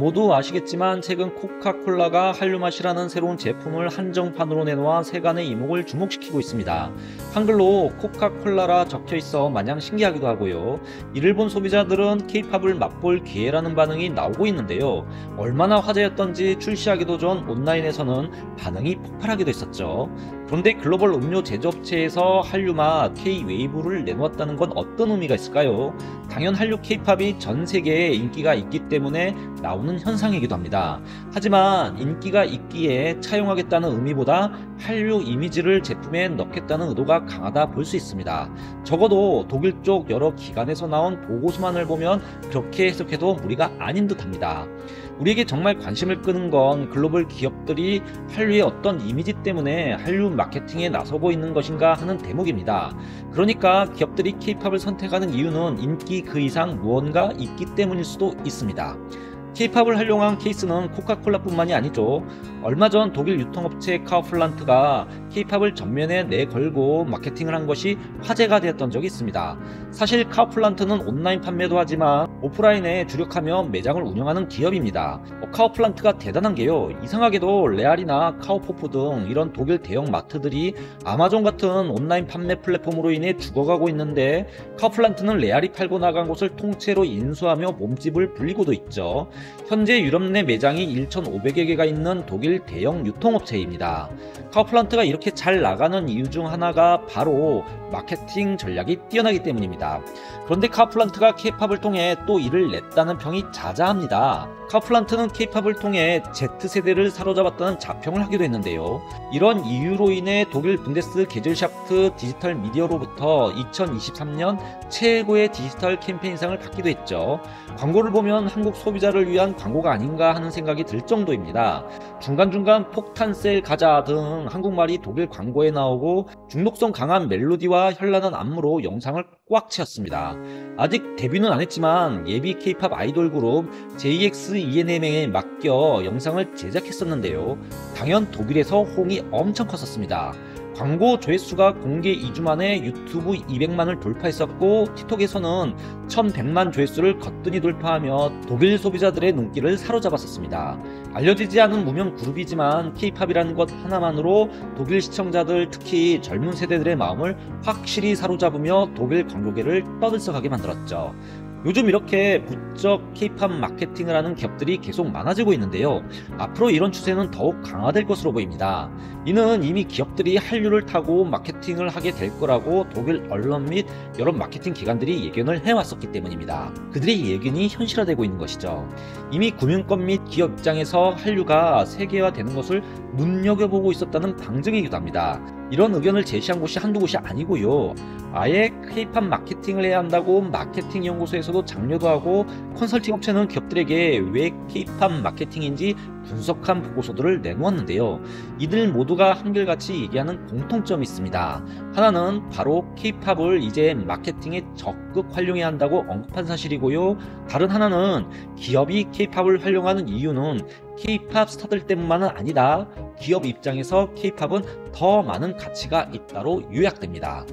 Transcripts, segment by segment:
모두 아시겠지만 최근 코카콜라가 한류 맛이라는 새로운 제품을 한정판으로 내놓아 세간의 이목을 주목시키고 있습니다. 한글로 코카콜라라 적혀있어 마냥 신기하기도 하고요. 이를 본 소비자들은 케이팝을 맛볼 기회라는 반응이 나오고 있는데요. 얼마나 화제였던지 출시하기도 전 온라인에서는 반응이 폭발하기도 했었죠. 그런데 글로벌 음료 제조업체에서 한류맛 K-웨이브를 내놓았다는 건 어떤 의미가 있을까요? 당연 한류 케이팝이 전 세계에 인기가 있기 때문에 나오는 현상이기도 합니다. 하지만 인기가 있기에 차용하겠다는 의미보다 한류 이미지를 제품에 넣겠다는 의도가 강하다 볼 수 있습니다. 적어도 독일 쪽 여러 기관에서 나온 보고서만을 보면 그렇게 해석해도 무리가 아닌 듯합니다. 우리에게 정말 관심을 끄는 건 글로벌 기업들이 한류의 어떤 이미지 때문에 한류 마케팅에 나서고 있는 것인가 하는 대목입니다. 그러니까 기업들이 케이팝을 선택하는 이유는 인기 그 이상 무언가 있기 때문일 수도 있습니다. 케이팝을 활용한 케이스는 코카콜라뿐만이 아니죠. 얼마 전 독일 유통업체 카우플란트가 케이팝을 전면에 내걸고 마케팅을 한 것이 화제가 되었던 적이 있습니다. 사실 카우플란트는 온라인 판매도 하지만 오프라인에 주력하며 매장을 운영하는 기업입니다. 카우플란트가 대단한 게요. 이상하게도 레알이나 카우포프 등 이런 독일 대형 마트들이 아마존 같은 온라인 판매 플랫폼으로 인해 죽어가고 있는데 카우플란트는 레알이 팔고 나간 곳을 통째로 인수하며 몸집을 불리고도 있죠. 현재 유럽 내 매장이 1,500여 개가 있는 독일 대형 유통업체입니다. 카우플란트가 이렇게 잘 나가는 이유 중 하나가 바로 마케팅 전략이 뛰어나기 때문입니다. 그런데 카우플란트가 케이팝을 통해 또 이를 냈다는 평이 자자합니다. 카우플란트는 케이팝을 통해 Z세대를 사로잡았다는 자평을 하기도 했는데요. 이런 이유로 인해 독일 분데스 게젤샤프트 디지털 미디어로부터 2023년 최고의 디지털 캠페인상을 받기도 했죠. 광고를 보면 한국 소비자를 위한 광고가 아닌가 하는 생각이 들 정도입니다. 중간중간 폭탄셀 가자 등 한국말이 독일 광고에 나오고 중독성 강한 멜로디와 현란한 안무로 영상을 꽉 채웠습니다. 아직 데뷔는 안 했지만 예비 케이팝 아이돌 그룹 JXENM에 맡겨 영상을 제작했었는데요. 당연 독일에서 호응이 엄청 컸었습니다. 광고 조회수가 공개 2주 만에 유튜브 200만을 돌파했었고 틱톡에서는 1100만 조회수를 거뜬히 돌파하며 독일 소비자들의 눈길을 사로잡았었습니다. 알려지지 않은 무명 그룹이지만 케이팝이라는 것 하나만으로 독일 시청자들 특히 젊은 세대들의 마음을 확실히 사로잡으며 독일 광고계를 떠들썩하게 만들었죠. 요즘 이렇게 부쩍 케이팝 마케팅을 하는 기업들이 계속 많아지고 있는데요. 앞으로 이런 추세는 더욱 강화될 것으로 보입니다. 이는 이미 기업들이 한류를 타고 마케팅을 하게 될 거라고 독일 언론 및 여러 마케팅 기관들이 예견을 해왔었기 때문입니다. 그들의 예견이 현실화되고 있는 것이죠. 이미 금융권 및 기업 입장에서 한류가 세계화되는 것을 눈여겨보고 있었다는 방증이기도 합니다. 이런 의견을 제시한 곳이 한두 곳이 아니고요. 아예 케이팝 마케팅을 해야 한다고 마케팅 연구소에서도 장려도 하고 컨설팅 업체는 기업들에게 왜 케이팝 마케팅인지 분석한 보고서들을 내놓았는데요. 이들 모두가 한결같이 얘기하는 공통점이 있습니다. 하나는 바로 케이팝을 이제 마케팅에 적극 활용해야 한다고 언급한 사실이고요. 다른 하나는 기업이 케이팝을 활용하는 이유는 케이팝 스타들 때문만은 아니다. 기업 입장에서 케이팝은 더 많은 가치가 있다로 요약됩니다.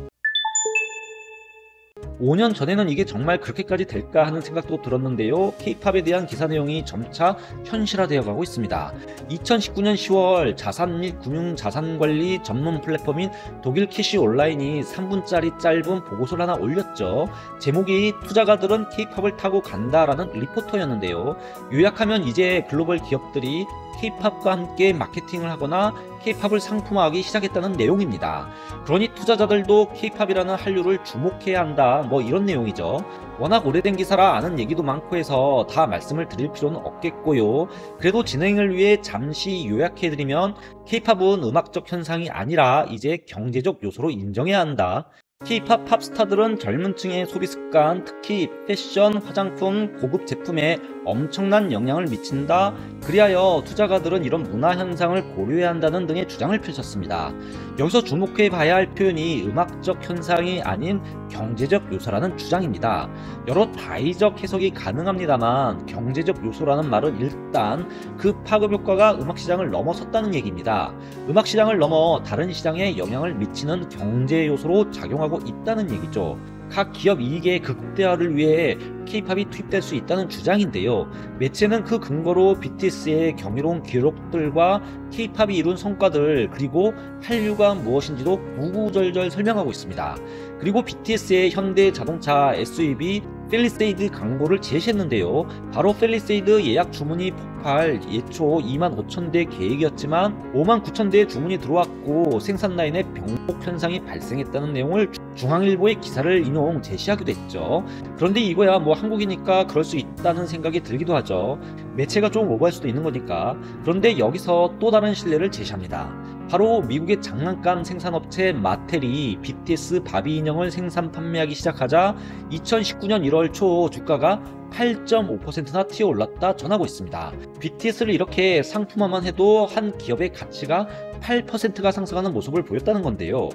5년 전에는 이게 정말 그렇게까지 될까 하는 생각도 들었는데요. 케이팝에 대한 기사 내용이 점차 현실화되어 가고 있습니다. 2019년 10월 자산 및 금융자산관리 전문 플랫폼인 독일 캐시 온라인이 3분짜리 짧은 보고서를 하나 올렸죠. 제목이 투자가들은 케이팝을 타고 간다라는 리포터였는데요. 요약하면 이제 글로벌 기업들이 케이팝과 함께 마케팅을 하거나 케이팝을 상품화하기 시작했다는 내용입니다. 그러니 투자자들도 케이팝이라는 한류를 주목해야 한다, 뭐 이런 내용이죠. 워낙 오래된 기사라 아는 얘기도 많고 해서 다 말씀을 드릴 필요는 없겠고요. 그래도 진행을 위해 잠시 요약해드리면 케이팝은 음악적 현상이 아니라 이제 경제적 요소로 인정해야 한다. 케이팝 팝스타들은 젊은 층의 소비 습관, 특히 패션, 화장품, 고급 제품에 엄청난 영향을 미친다. 그리하여 투자가들은 이런 문화 현상을 고려해야 한다는 등의 주장을 펼쳤습니다. 여기서 주목해 봐야 할 표현이 음악적 현상이 아닌 경제적 요소라는 주장입니다. 여러 다의적 해석이 가능합니다만 경제적 요소라는 말은 일단 그 파급 효과가 음악 시장을 넘어섰다는 얘기입니다. 음악 시장을 넘어 다른 시장에 영향을 미치는 경제 요소로 작용하고 있다는 얘기죠. 각 기업 이익의 극대화를 위해 K-팝이 투입될 수 있다는 주장인데요. 매체는 그 근거로 BTS의 경이로운 기록들과 K-팝이 이룬 성과들, 그리고 한류가 무엇인지도 구구절절 설명하고 있습니다. 그리고 BTS의 현대 자동차 SUV 펠리세이드 광고를 제시했는데요. 바로 펠리세이드 예약 주문이 폭발, 예초 25,000대 계획이었지만 59,000대의 주문이 들어왔고 생산 라인에 병목 현상이 발생했다는 내용을 중앙일보의 기사를 인용 제시하기도 했죠. 그런데 이거야 뭐 한국이니까 그럴 수 있다는 생각이 들기도 하죠. 매체가 좀 오버할 수도 있는 거니까. 그런데 여기서 또 다른 신뢰를 제시합니다. 바로 미국의 장난감 생산업체 마텔이 BTS 바비 인형을 생산 판매하기 시작하자 2019년 1월 초 주가가 8.5%나 튀어 올랐다 전하고 있습니다. BTS를 이렇게 상품화만 해도 한 기업의 가치가 8%가 상승하는 모습을 보였다는 건데요.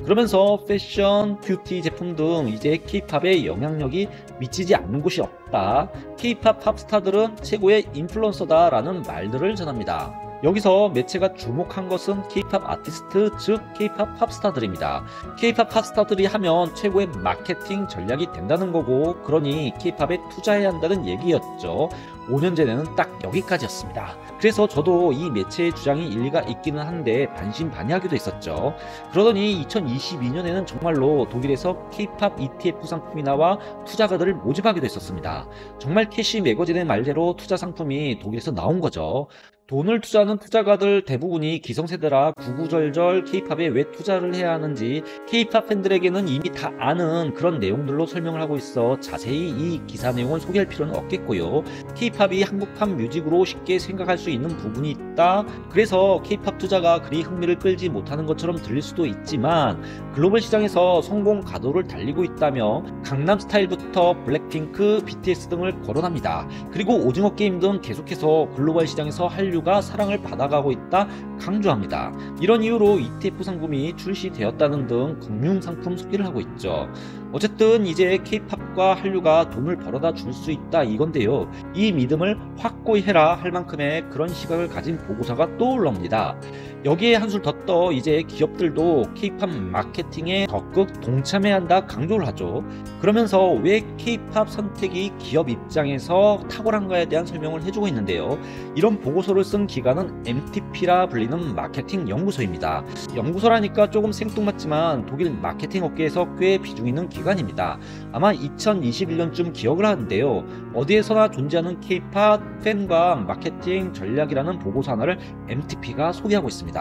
그러면서 패션, 뷰티 제품 등 이제 K-팝의 영향력이 미치지 않는 곳이 없다. K-팝 팝스타들은 최고의 인플루언서다라는 말들을 전합니다. 여기서 매체가 주목한 것은 K-팝 아티스트, 즉 K-팝 팝스타들입니다. K-팝 팝스타들이 하면 최고의 마케팅 전략이 된다는 거고, 그러니 K-팝에 투자해야 한다는 얘기였죠. 5년 전에는 딱 여기까지였습니다. 그래서 저도 이 매체의 주장이 일리가 있기는 한데 반신반의하기도 했었죠. 그러더니 2022년에는 정말로 독일에서 K-팝 ETF 상품이 나와 투자가들을 모집하기도 했었습니다. 정말 캐시 매거진의 말대로 투자 상품이 독일에서 나온 거죠. 돈을 투자하는 투자가들 대부분이 기성세대라 구구절절 K-팝에 왜 투자를 해야 하는지 K-팝 팬들에게는 이미 다 아는 그런 내용들로 설명을 하고 있어 자세히 이 기사 내용을 소개할 필요는 없겠고요. K-팝이 한국팝 뮤직으로 쉽게 생각할 수 있는 부분이 있다. 그래서 K-팝 투자가 그리 흥미를 끌지 못하는 것처럼 들릴 수도 있지만 글로벌 시장에서 성공 가도를 달리고 있다며 강남스타일부터 블랙핑크, BTS 등을 거론합니다. 그리고 오징어 게임 등 계속해서 글로벌 시장에서 한류가 사랑을 받아가고 있다 강조합니다. 이런 이유로 ETF 상품이 출시되었다는 등 금융상품 소개를 하고 있죠. 어쨌든 이제 K-팝과 한류가 돈을 벌어다 줄 수 있다 이건데요. 이 믿음을 확고히 해라 할 만큼의 그런 시각을 가진 보고서가 떠올라옵니다. 여기에 한술 더 떠 이제 기업들도 K-팝 마케팅에 적극 동참해야 한다 강조를 하죠. 그러면서 왜 K-팝 선택이 기업 입장에서 탁월한가에 대한 설명을 해주고 있는데요. 이런 보고서를 쓴 기관은 MTP라 불리는 마케팅 연구소입니다. 연구소라니까 조금 생뚱맞지만 독일 마케팅 업계에서 꽤 비중 있는 기관입니다. 아마 2021년쯤 기억을 하는데요. 어디에서나 존재하는 K-팝 팬과 마케팅 전략이라는 보고서 하나를 MTP가 소개하고 있습니다.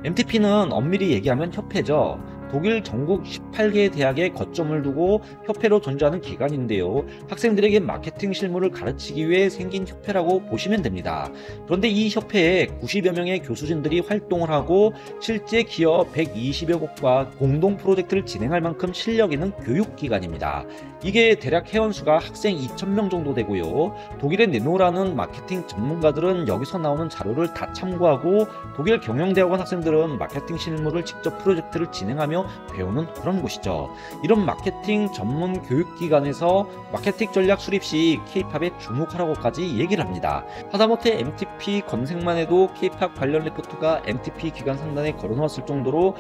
MTP는 엄밀히 얘기하면 협회죠. 독일 전국 18개의 대학에 거점을 두고 협회로 존재하는 기관인데요. 학생들에게 마케팅 실무를 가르치기 위해 생긴 협회라고 보시면 됩니다. 그런데 이 협회에 90여 명의 교수진들이 활동을 하고 실제 기업 120여 곳과 공동 프로젝트를 진행할 만큼 실력 있는 교육기관입니다. 이게 대략 회원수가 학생 2,000명 정도 되고요. 독일의 네노라는 마케팅 전문가들은 여기서 나오는 자료를 다 참고하고 독일 경영대학원 학생들은 마케팅 실무를 직접 프로젝트를 진행하며 배우는 그런 곳이죠. 이런 마케팅 전문 교육기관에서 마케팅 전략 수립 시 K-팝에 주목하라고까지 얘기를 합니다. 하다못해 MTP 검색만 해도 K-팝 관련 리포트가 MTP 기관 상단에 걸어놓았을 정도로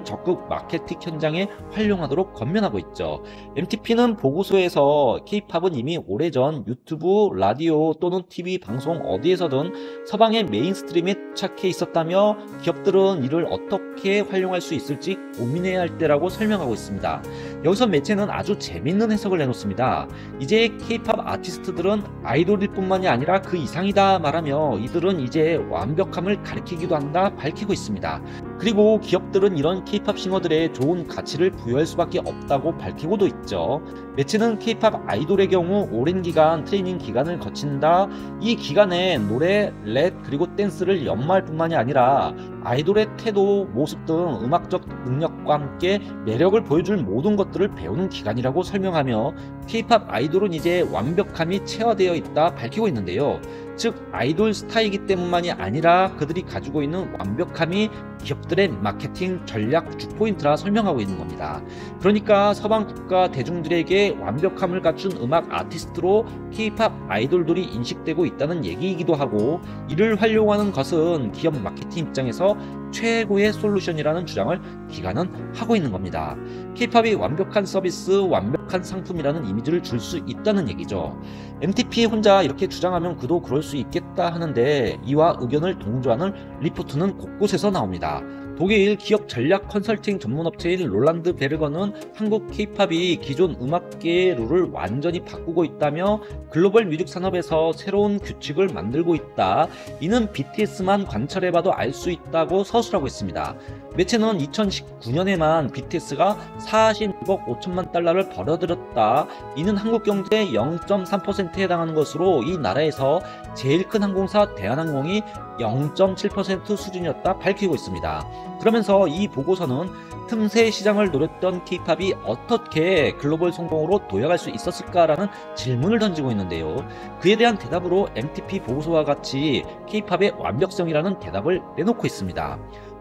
적극 마케팅 현장에 활용하도록 권면하고 있죠. MTP는 보고서에서 K-팝은 이미 오래전 유튜브, 라디오 또는 TV 방송 어디에서든 서방의 메인스트림에 착해 있었다며 기업들은 이를 어떻게 활용할 수 있을지 고민해야 할 때라고 설명하고 있습니다. 여기서 매체는 아주 재밌는 해석을 내놓습니다. 이제 K-팝 아티스트들은 아이돌일 뿐만이 아니라 그 이상이다 말하며 이들은 이제 완벽함을 가리키기도 한다 밝히고 있습니다. 그리고 기업들은 이런 K-팝 싱어들의 좋은 가치를 부여할 수밖에 없다고 밝히고도 있죠. 매체는 K-팝 아이돌의 경우 오랜 기간 트레이닝 기간을 거친다. 이 기간에 노래, 랩 그리고 댄스를 연마할 뿐만이 아니라 아이돌의 태도, 모습 등 음악적 능력과 함께 매력을 보여줄 모든 것들을 배우는 기간이라고 설명하며 K-팝 아이돌은 이제 완벽함이 체화되어 있다 밝히고 있는데요. 즉 아이돌 스타이기 때문만이 아니라 그들이 가지고 있는 완벽함이 기업들의 마케팅 전략 주포인트라 설명하고 있는 겁니다. 그러니까 서방 국가 대중들에게 완벽함을 갖춘 음악 아티스트로 K-팝 아이돌들이 인식되고 있다는 얘기이기도 하고 이를 활용하는 것은 기업 마케팅 입장에서 중에서 최고의 솔루션이라는 주장을 기관은 하고 있는 겁니다. K-팝이 완벽한 서비스, 완벽한 상품이라는 이미지를 줄 수 있다는 얘기죠. MTP 혼자 이렇게 주장하면 그도 그럴 수 있겠다 하는데 이와 의견을 동조하는 리포트는 곳곳에서 나옵니다. 독일 기업 전략 컨설팅 전문업체인 롤란드 베르거는 한국 K-팝이 기존 음악계의 룰을 완전히 바꾸고 있다며 글로벌 뮤직 산업에서 새로운 규칙을 만들고 있다. 이는 BTS만 관찰해봐도 알 수 있다고 서술하고 있습니다. 매체는 2019년에만 BTS가 46억 5천만 달러를 벌어들였다. 이는 한국 경제의 0.3%에 해당하는 것으로 이 나라에서 제일 큰 항공사 대한항공이 0.7% 수준이었다 밝히고 있습니다. 그러면서 이 보고서는 틈새 시장을 노렸던 K-팝이 어떻게 글로벌 성공으로 도약할 수 있었을까라는 질문을 던지고 있는데요. 그에 대한 대답으로 MTP 보고서와 같이 K-팝의 완벽성이라는 대답을 내놓고 있습니다.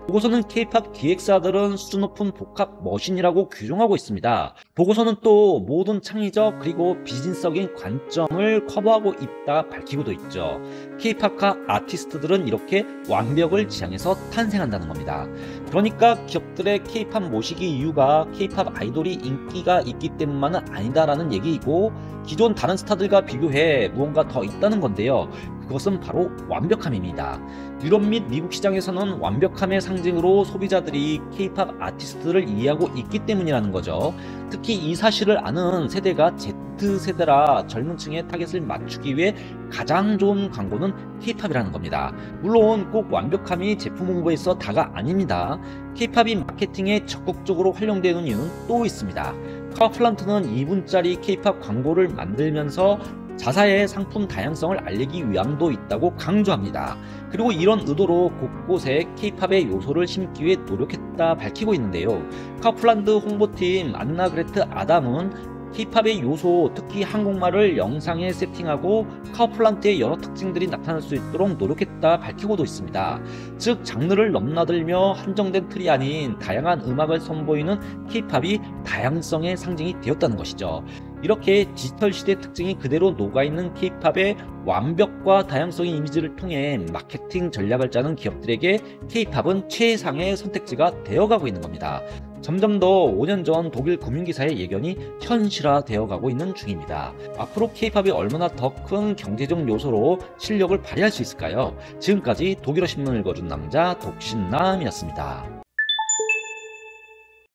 보고서는 K-팝 기획사들은 수준 높은 복합 머신이라고 규정하고 있습니다. 보고서는 또 모든 창의적 그리고 비즈니스적인 관점을 커버하고 있다 밝히고도 있죠. K-팝과 아티스트들은 이렇게 완벽을 지향해서 탄생한다는 겁니다. 그러니까 기업들의 K-팝 모시기 이유가 K-팝 아이돌이 인기가 있기 때문만은 아니다라는 얘기이고, 기존 다른 스타들과 비교해 무언가 더 있다는 건데요. 그것은 바로 완벽함입니다. 유럽 및 미국 시장에서는 완벽함의 상징으로 소비자들이 K-팝 아티스트를 이해하고 있기 때문이라는 거죠. 특히 이 사실을 아는 세대가 Z세대라 젊은 층의 타겟을 맞추기 위해 가장 좋은 광고는 K-팝이라는 겁니다. 물론 꼭 완벽함이 제품 홍보에서 다가 아닙니다. K-팝이 마케팅에 적극적으로 활용되는 이유는 또 있습니다. 카우플란트는 2분짜리 K-팝 광고를 만들면서 자사의 상품 다양성을 알리기 위함도 있다고 강조합니다. 그리고 이런 의도로 곳곳에 K-팝의 요소를 심기 위해 노력했다 밝히고 있는데요. 카우플란드 홍보팀 안나 그레트 아담은 K-팝의 요소, 특히 한국말을 영상에 세팅하고 카우플란트의 여러 특징들이 나타날 수 있도록 노력했다 밝히고도 있습니다. 즉 장르를 넘나들며 한정된 틀이 아닌 다양한 음악을 선보이는 K-팝이 다양성의 상징이 되었다는 것이죠. 이렇게 디지털 시대 특징이 그대로 녹아있는 K-팝의 완벽과 다양성의 이미지를 통해 마케팅 전략을 짜는 기업들에게 K-팝은 최상의 선택지가 되어가고 있는 겁니다. 점점 더 5년 전 독일 금융기사의 예견이 현실화되어 가고 있는 중입니다. 앞으로 K-팝이 얼마나 더 큰 경제적 요소로 실력을 발휘할 수 있을까요? 지금까지 독일어 신문을 읽어준 남자 독신남이었습니다.